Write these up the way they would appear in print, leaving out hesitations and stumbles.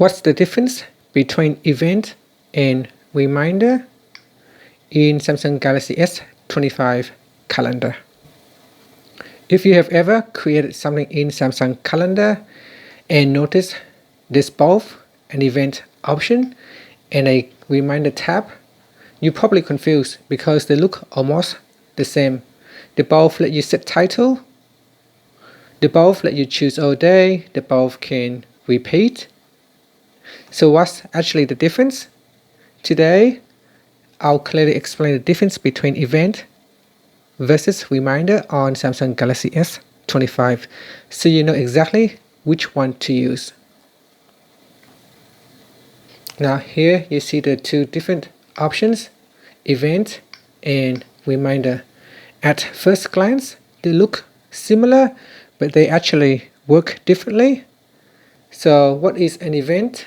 What's the difference between event and reminder in Samsung Galaxy S25 Calendar? If you have ever created something in Samsung Calendar and noticed there's both an event option and a reminder tab, you're probably confused because they look almost the same. They both let you set title, they both let you choose all day, they both can repeat. So what's actually the difference? Today, I'll clearly explain the difference between event versus reminder on Samsung Galaxy S25, so you know exactly which one to use. Now here you see the two different options, event and reminder. At first glance, they look similar, but they actually work differently. So what is an event?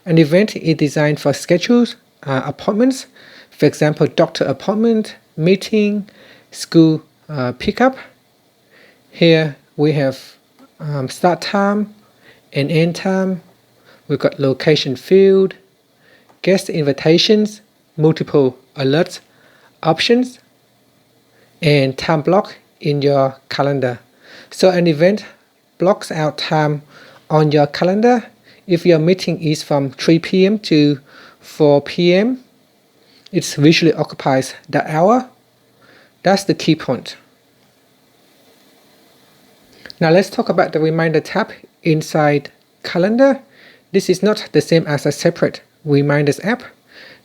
An event is designed for schedules, appointments, for example, doctor appointment, meeting, school pickup. Here we have start time and end time. We've got location field, guest invitations, multiple alert options, and time block in your calendar. So an event blocks out time on your calendar. If your meeting is from 3 p.m. to 4 p.m., it visually occupies that hour. That's the key point. Now let's talk about the reminder tab inside Calendar. This is not the same as a separate reminders app.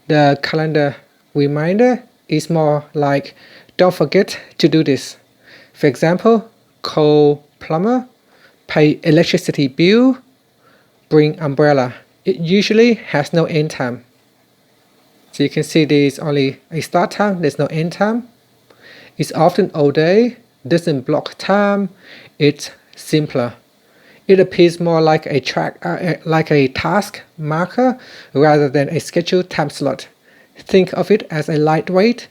The calendar reminder is more like, don't forget to do this. For example, call plumber, pay electricity bill, bring umbrella. It usually has no end time. So you can see there's only a start time, there's no end time. It's often all day, doesn't block time, it's simpler. It appears more like a task marker rather than a scheduled time slot. Think of it as a lightweight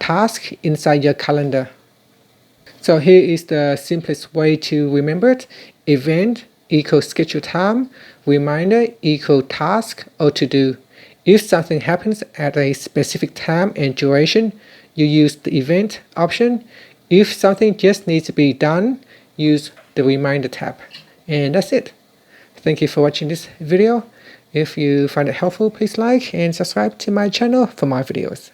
task inside your calendar. So here is the simplest way to remember it. Event equals schedule time, reminder equals task or to do. If something happens at a specific time and duration, you use the event option. If something just needs to be done, use the reminder tab. And that's it. Thank you for watching this video. If you find it helpful, please like and subscribe to my channel for more videos.